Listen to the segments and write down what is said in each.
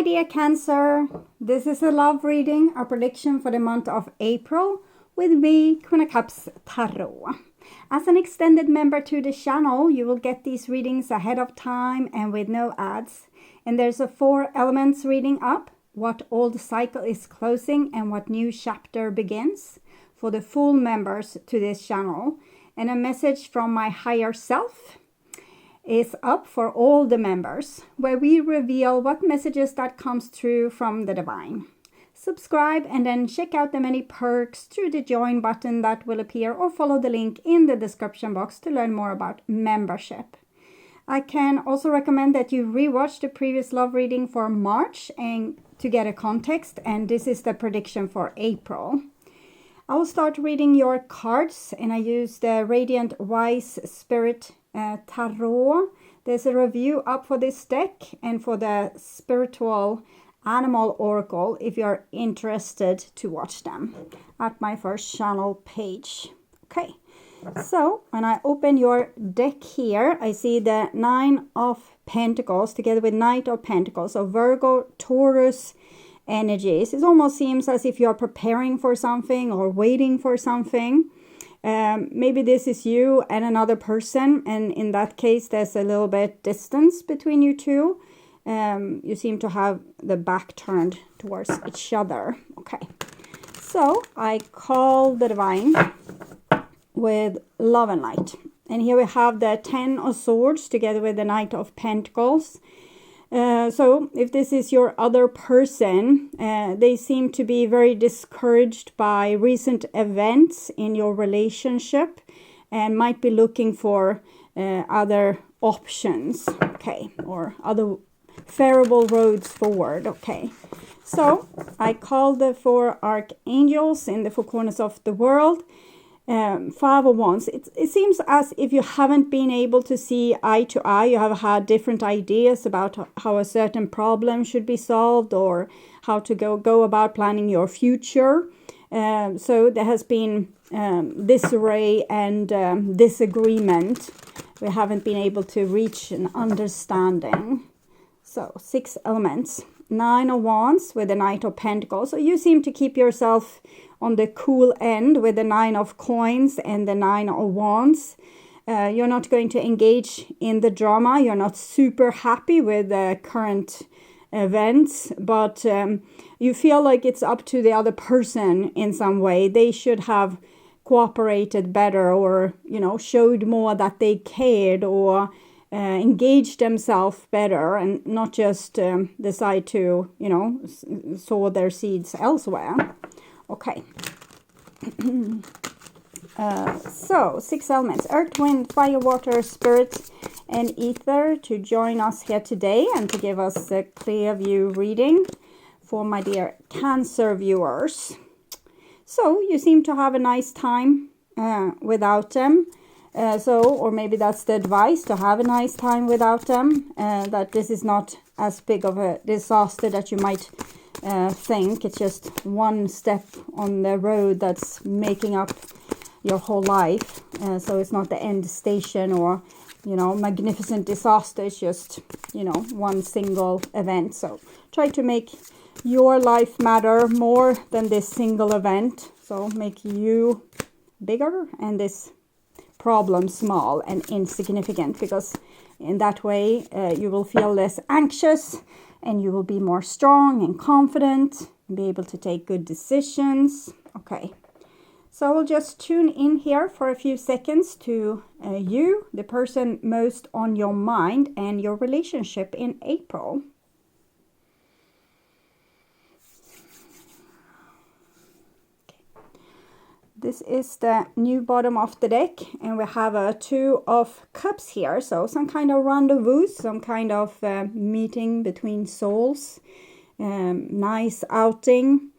dear Cancer, this is a love reading, a prediction for the month of April with me, Queen of Cups Tarot. As an extended member to the channel, you will get these readings ahead of time and with no ads. And there's a 4 elements reading up, what old cycle is closing and what new chapter begins for the full members to this channel. And a message from my higher self is up for all the members, where we reveal what messages that comes through from the divine. Subscribe and then check out the many perks through the join button that will appear, or follow the link in the description box to learn more about membership. I can also recommend that you rewatch the previous love reading for March and to get a context, and this is the prediction for April. I will start reading your cards, and I use the Radiant Wise Spirit Tarot. There's a review up for this deck and for the Spiritual Animal Oracle if you're interested to watch them at my first channel page. Okay, so when I open your deck here, I see the 9 of Pentacles together with Knight of Pentacles. So Virgo, Taurus energies. It almost seems as if you're preparing for something or waiting for something. Maybe this is you and another person, and in that case there's a little bit distance between you two. You seem to have the back turned towards each other. Okay, so I call the divine with love and light, and here we have the 10 of Swords together with the Knight of Pentacles. So if this is your other person, they seem to be very discouraged by recent events in your relationship and might be looking for other options, okay, or other favorable roads forward. Okay, so I call the 4 archangels in the 4 corners of the world. 5 of Wands. It seems as if you haven't been able to see eye to eye. You have had different ideas about how a certain problem should be solved, or how to go about planning your future. So there has been disarray and disagreement. We haven't been able to reach an understanding. So 6 elements. 9 of Wands with the Knight of Pentacles. So you seem to keep yourself on the cool end with the 9 of Coins and the 9 of Wands. You're not going to engage in the drama. You're not super happy with the current events, but you feel like it's up to the other person in some way. They should have cooperated better, or, you know, showed more that they cared, or engage themselves better, and not just decide to, you know, sow their seeds elsewhere. Okay. So 6 elements: earth, wind, fire, water, spirit, and ether to join us here today and to give us a clear view reading for my dear Cancer viewers. So you seem to have a nice time without them. Or maybe that's the advice, to have a nice time without them, that this is not as big of a disaster that you might think. It's just one step on the road that's making up your whole life. So it's not the end station or, you know, magnificent disaster. It's just, you know, one single event. So try to make your life matter more than this single event. So make you bigger and this problem small and insignificant, because in that way you will feel less anxious and you will be more strong and confident and be able to take good decisions. Okay, so we'll just tune in here for a few seconds to you, the person most on your mind, and your relationship in April. This is the new bottom of the deck, and we have a 2 of Cups here. So some kind of rendezvous, some kind of meeting between souls, nice outing,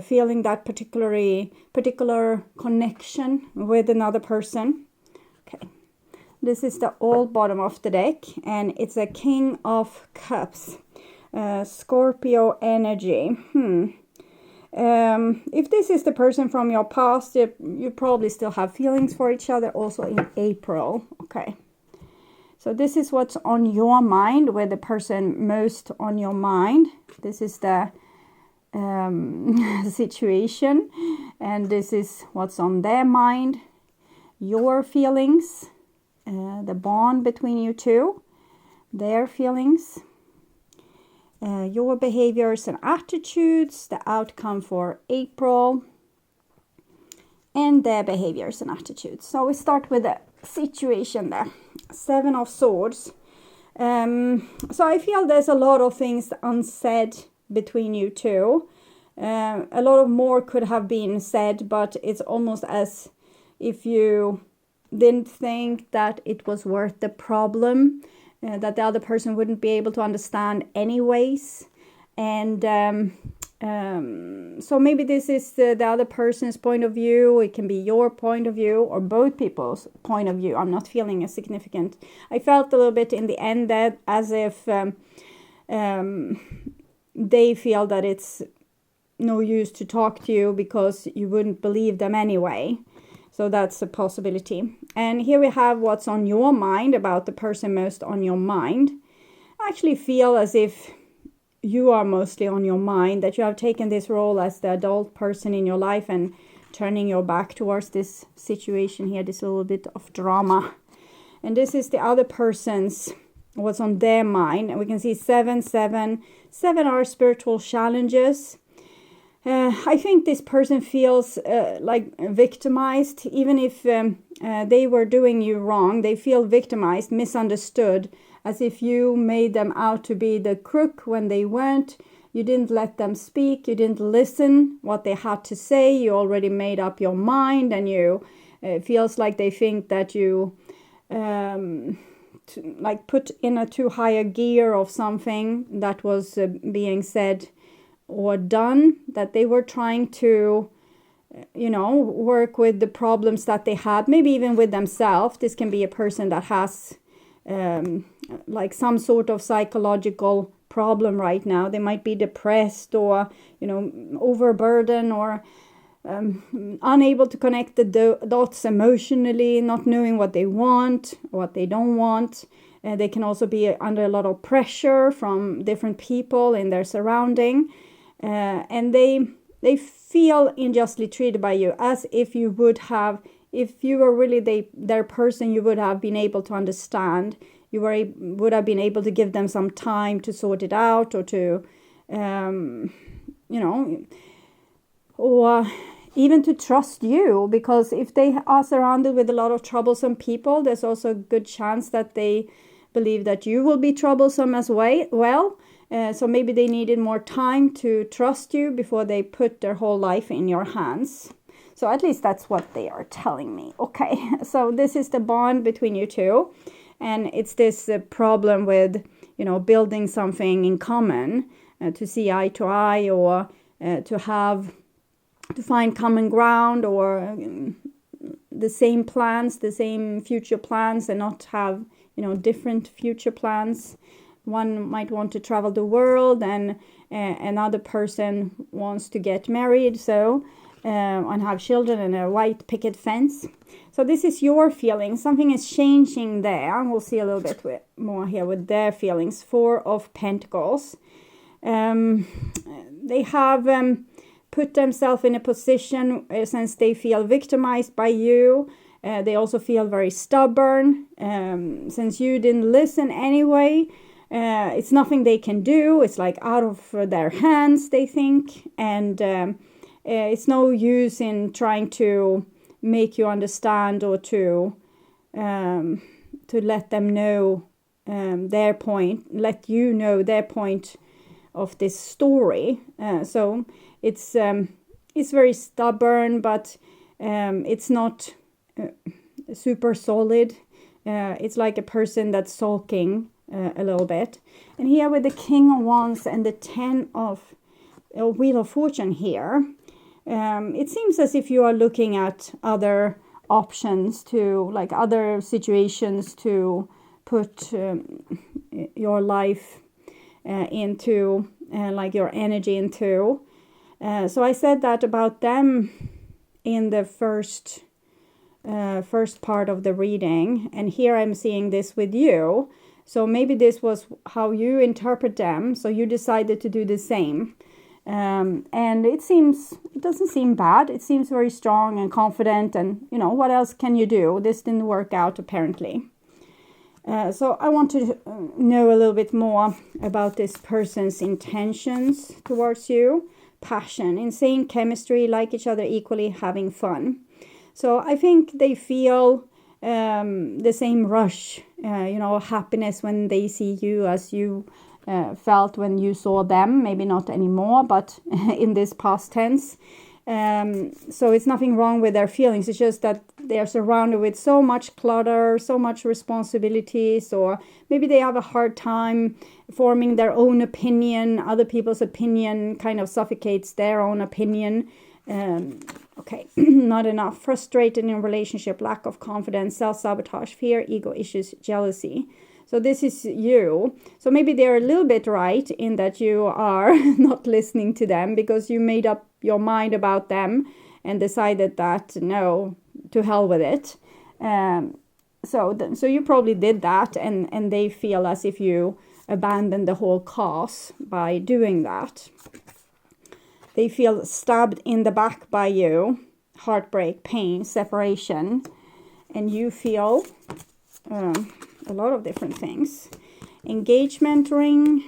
feeling that particular connection with another person. Okay, this is the old bottom of the deck, and it's a King of Cups, Scorpio energy. If this is the person from your past, you probably still have feelings for each other also in April. Okay, So this is what's on your mind, with the person most on your mind. This is the situation, and this is what's on their mind, your feelings, the bond between you two, their feelings, your behaviors and attitudes, the outcome for April, and their behaviors and attitudes. So we start with the situation there. 7 of Swords. So I feel there's a lot of things unsaid between you two. A lot of more could have been said, but it's almost as if you didn't think that it was worth the problem, that the other person wouldn't be able to understand anyways. And so maybe this is the other person's point of view. It can be your point of view or both people's point of view. I'm not feeling as significant. I felt a little bit in the end that as if they feel that it's no use to talk to you because you wouldn't believe them anyway. So that's a possibility. And here we have what's on your mind, about the person most on your mind. I actually feel as if you are mostly on your mind, that you have taken this role as the adult person in your life and turning your back towards this situation here, this little bit of drama. And this is the other person's, what's on their mind. And we can see 7, 7. 7 are spiritual challenges. I think this person feels like victimized, even if they were doing you wrong. They feel victimized, misunderstood, as if you made them out to be the crook when they weren't. You didn't let them speak. You didn't listen what they had to say. You already made up your mind, and it feels like they think that you like put in a too high a gear of something that was being said or done, that they were trying to, work with the problems that they had, maybe even with themselves. This can be a person that has like some sort of psychological problem right now. They might be depressed or, overburdened or unable to connect the dots emotionally, not knowing what they want, what they don't want. They can also be under a lot of pressure from different people in their surrounding. And they feel unjustly treated by you, as if you would have, if you were really their person, you would have been able to understand. You would have been able to give them some time to sort it out, or to, or even to trust you. Because if they are surrounded with a lot of troublesome people, there's also a good chance that they believe that you will be troublesome as well. So maybe they needed more time to trust you before they put their whole life in your hands. So at least that's what they are telling me. Okay, so this is the bond between you two. And it's this problem with, building something in common, to see eye to eye, or to find common ground, or the same plans, the same future plans, and not have, different future plans. One might want to travel the world, and another person wants to get married, and have children, and a white picket fence. So this is your feelings. Something is changing there. We'll see a little bit more here with their feelings. 4 of Pentacles. They have put themselves in a position, since they feel victimized by you. They also feel very stubborn. Since you didn't listen anyway, it's nothing they can do. It's like out of their hands, they think. And it's no use in trying to make you understand, or to let them know their point, let you know their point of this story. So it's very stubborn, but it's not super solid. It's like a person that's sulking a little bit. And here with the King of Wands and the 10 of Wheel of Fortune here, it seems as if you are looking at other options, to like other situations to put your life into, like your energy into. So I said that about them in the first first part of the reading, and here I'm seeing this with you. So maybe this was how you interpret them, so you decided to do the same. And it doesn't seem bad. It seems very strong and confident, and what else can you do? This didn't work out apparently. So I want to know a little bit more about this person's intentions towards you. Passion, insane chemistry, like each other equally, having fun. So I think they feel the same rush, happiness when they see you as you felt when you saw them. Maybe not anymore, but in this past tense. So it's nothing wrong with their feelings. It's just that they're surrounded with so much clutter, so much responsibilities, or maybe they have a hard time forming their own opinion. Other people's opinion kind of suffocates their own opinion. Okay, not enough. Frustrated in relationship, lack of confidence, self-sabotage, fear, ego issues, jealousy. So this is you. So maybe they're a little bit right in that you are not listening to them because you made up your mind about them and decided that no, to hell with it. So you probably did that, and they feel as if you abandoned the whole cause by doing that. They feel stabbed in the back by you, heartbreak, pain, separation, and you feel a lot of different things. Engagement ring,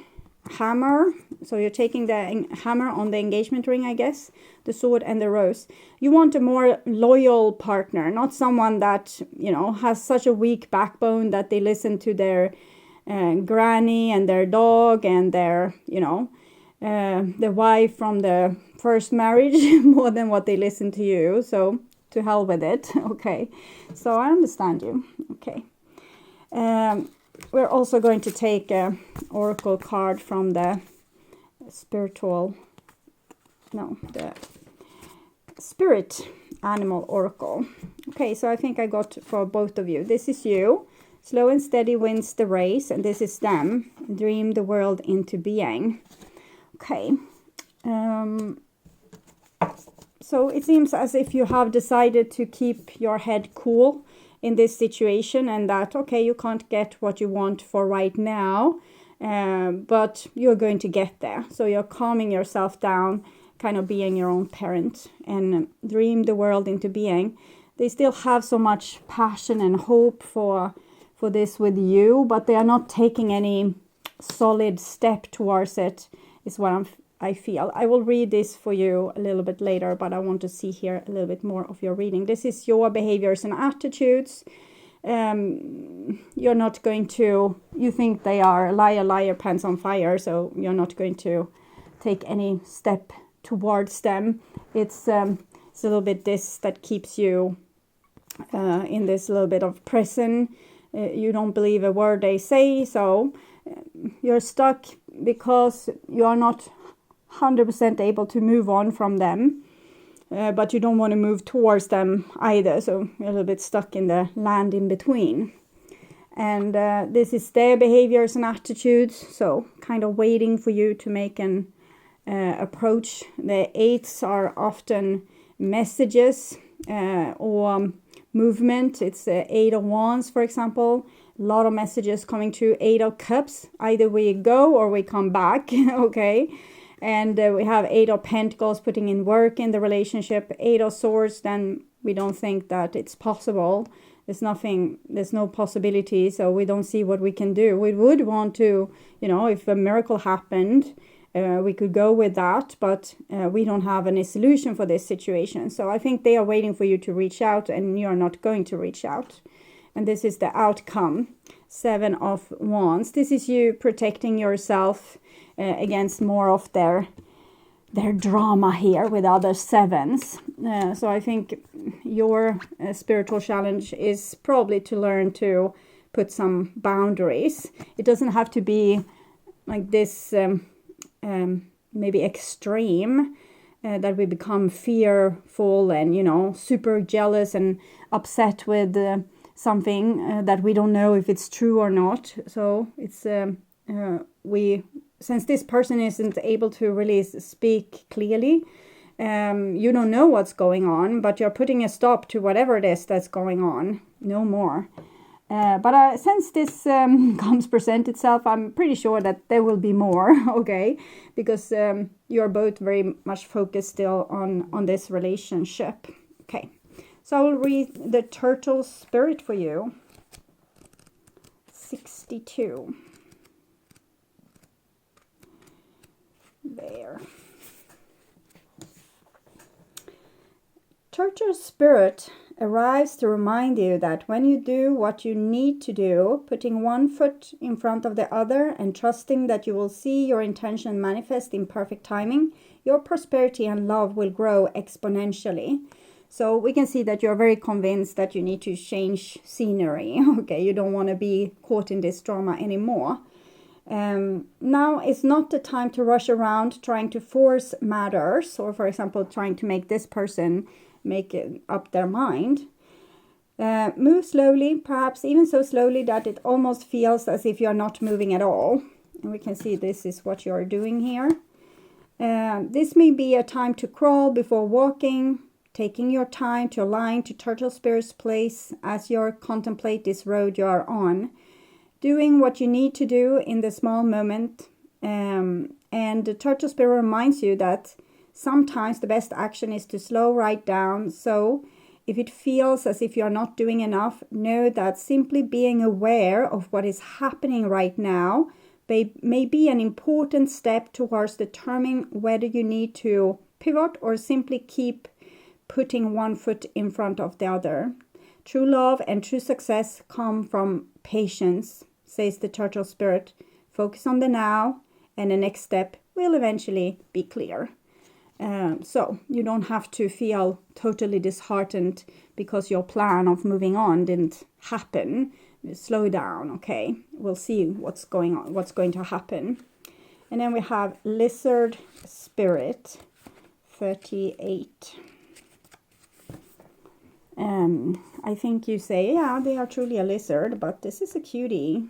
hammer. So you're taking the hammer on the engagement ring, I guess. The sword and the rose. You want a more loyal partner, not someone that, has such a weak backbone that they listen to their granny and their dog and their, the wife from the first marriage more than what they listen to you. So to hell with it. Okay. So I understand you. Okay. We're also going to take an oracle card from the the spirit animal oracle. Okay, so I think I got for both of you. This is you. Slow and steady wins the race, and this is them. Dream the world into being. Okay. So it seems as if you have decided to keep your head cool in this situation, and that, okay, you can't get what you want for right now, but you're going to get there. So you're calming yourself down, kind of being your own parent, and dream the world into being. They still have so much passion and hope for this with you, but they are not taking any solid step towards it, is what I feel. I will read this for you a little bit later, but I want to see here a little bit more of your reading. This is your behaviors and attitudes. You're not going to, you think they are liar, pants on fire, so you're not going to take any step towards them. It's a little bit this that keeps you in this little bit of prison. You don't believe a word they say, so you're stuck because you are not 100% able to move on from them, but you don't want to move towards them either, so you're a little bit stuck in the land in between. And this is their behaviors and attitudes, so kind of waiting for you to make an approach. The eights are often messages or movement. It's the 8 of Wands, for example. A lot of messages coming through. 8 of Cups. Either we go or we come back. Okay. And we have 8 of Pentacles, putting in work in the relationship. 8 of Swords, then we don't think that it's possible. There's no possibility, so we don't see what we can do. We would want to, if a miracle happened, we could go with that, but we don't have any solution for this situation. So I think they are waiting for you to reach out, and you're not going to reach out. And this is the outcome. 7 of Wands. This is you protecting yourself against more of their drama here with other 7s. So I think your spiritual challenge is probably to learn to put some boundaries. It doesn't have to be like this maybe extreme, that we become fearful and, super jealous and upset with something that we don't know if it's true or not. So it's since this person isn't able to really speak clearly, You don't know what's going on, but you're putting a stop to whatever it is that's going on. No more. But since this comes present itself, I'm pretty sure that there will be more, okay? Because you're both very much focused still on this relationship. Okay, so I will read the turtle spirit for you. 62. There. Turtle spirit arrives to remind you that when you do what you need to do, putting one foot in front of the other and trusting that you will see your intention manifest in perfect timing, your prosperity and love will grow exponentially. So we can see that you're very convinced that you need to change scenery. Okay, you don't want to be caught in this drama anymore. Now is not the time to rush around trying to force matters, or for example, trying to make this person make up their mind. Move slowly, perhaps even so slowly that it almost feels as if you're not moving at all. And we can see this is what you're doing here. This may be a time to crawl before walking, taking your time to align to Turtle Spirit's place as you contemplate this road you are on. Doing what you need to do in the small moment. And the Turtle Spirit reminds you that sometimes the best action is to slow right down. So if it feels as if you're not doing enough, know that simply being aware of what is happening right now may be an important step towards determining whether you need to pivot or simply keep putting one foot in front of the other. True love and true success come from patience, says the Turtle Spirit. Focus on the now, and the next step will eventually be clear. So you don't have to feel totally disheartened because your plan of moving on didn't happen. Slow down, okay? We'll see what's going on, what's going to happen. And then we have Lizard Spirit, 38. I think you say, yeah, they are truly a lizard, but this is a cutie.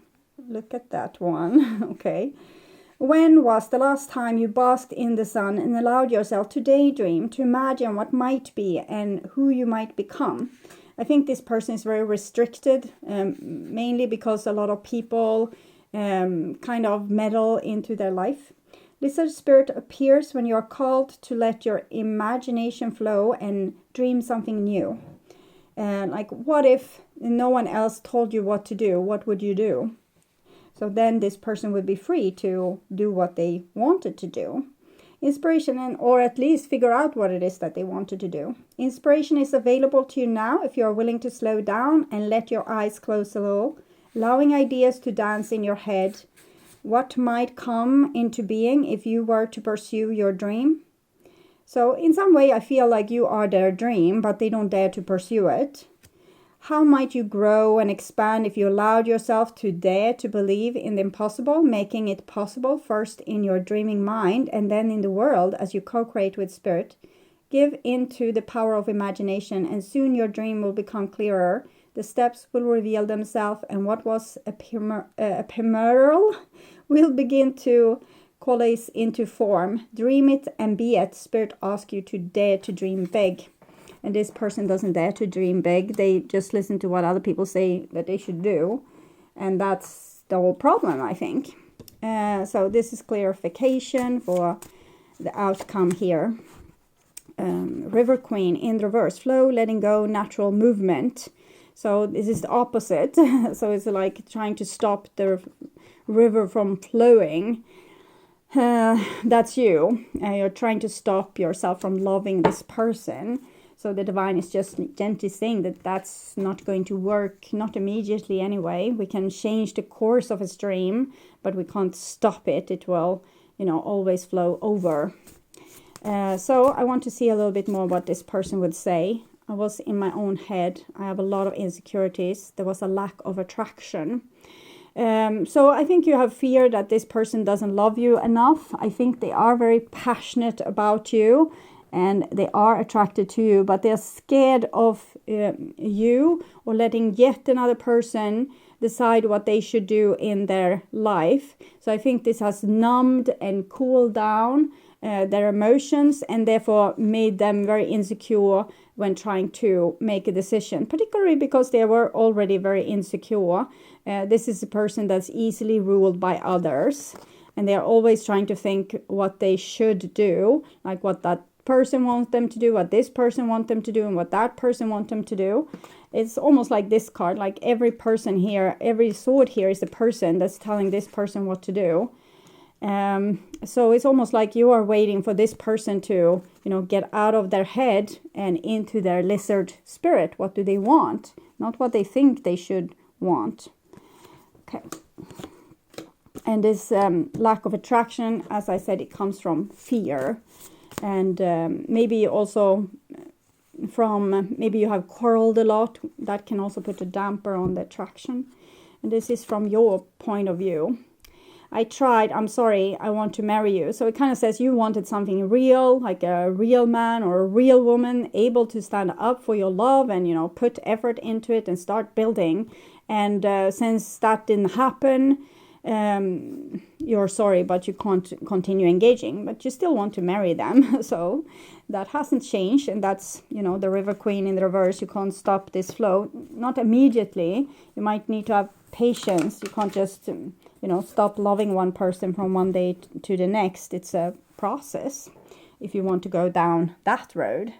Look at that one, okay? When was the last time you basked in the sun and allowed yourself to daydream, to imagine what might be and who you might become? I think this person is very restricted, mainly because a lot of people kind of meddle into their life. Lizard Spirit appears when you are called to let your imagination flow and dream something new. Like, what if no one else told you what to do? What would you do? So then this person would be free to do what they wanted to do. Inspiration, or at least figure out what it is that they wanted to do. Inspiration is available to you now if you are willing to slow down and let your eyes close a little, allowing ideas to dance in your head. What might come into being if you were to pursue your dream? So in some way, I feel like you are their dream, but they don't dare to pursue it. How might you grow and expand if you allowed yourself to dare to believe in the impossible, making it possible first in your dreaming mind and then in the world as you co-create with Spirit? Give into the power of imagination and soon your dream will become clearer. The steps will reveal themselves and what was ephemeral will begin to coalesce into form. Dream it and be it. Spirit asks you to dare to dream big. And this person doesn't dare to dream big. They just listen to what other people say that they should do. And that's the whole problem, I think. So this is clarification for the outcome here. River Queen in reverse. Flow, letting go, natural movement. So this is the opposite. So it's like trying to stop the river from flowing. That's you. You're trying to stop yourself from loving this person. So the divine is just gently saying that that's not going to work, not immediately anyway. We can change the course of a stream, but we can't stop it. It will, always flow over. So I want to see a little bit more what this person would say. I was in my own head. I have a lot of insecurities. There was a lack of attraction. So I think you have fear that this person doesn't love you enough. I think they are very passionate about you. And they are attracted to you, but they're scared of you or letting yet another person decide what they should do in their life. So I think this has numbed and cooled down their emotions, and therefore made them very insecure when trying to make a decision, particularly because they were already very insecure. This is a person that's easily ruled by others, and they are always trying to think what they should do, like what that person wants them to do, what this person wants them to do, and what that person wants them to do. It's almost like this card, like every person here, every sword here is a person that's telling this person what to do. So it's almost like you are waiting for this person to, get out of their head and into their lizard spirit. What do they want? Not what they think they should want. Okay. And this lack of attraction, as I said, it comes from fear. And maybe also maybe you have quarreled a lot. That can also put a damper on the attraction. And this is from your point of view. I tried, I'm sorry, I want to marry you. So it kind of says you wanted something real, like a real man or a real woman, able to stand up for your love and, put effort into it and start building. And since that didn't happen, you're sorry, but you can't continue engaging, but you still want to marry them. So that hasn't changed. And that's, the River Queen in the reverse. You can't stop this flow. Not immediately. You might need to have patience. You can't just, stop loving one person from one day to the next. It's a process if you want to go down that road.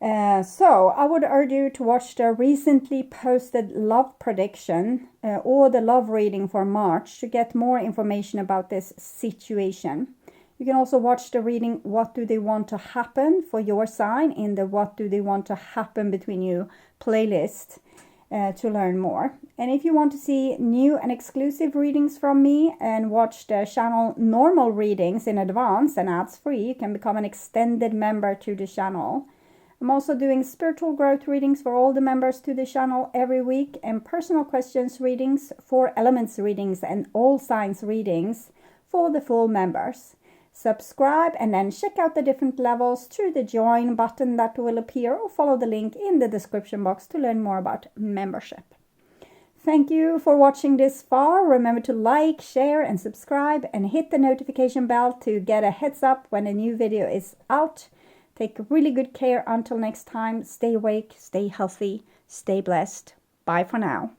So I would urge you to watch the recently posted love prediction or the love reading for March to get more information about this situation. You can also watch the reading What Do They Want to Happen for your sign in the What Do They Want to Happen Between You playlist to learn more. And if you want to see new and exclusive readings from me and watch the channel normal readings in advance and ads free, you can become an extended member to the channel. I'm also doing spiritual growth readings for all the members to the channel every week, and personal questions readings, 4 elements readings, and all signs readings for the full members. Subscribe and then check out the different levels through the join button that will appear, or follow the link in the description box to learn more about membership. Thank you for watching this far. Remember to like, share and subscribe, and hit the notification bell to get a heads up when a new video is out. Take really good care until next time. Stay awake, stay healthy, stay blessed. Bye for now.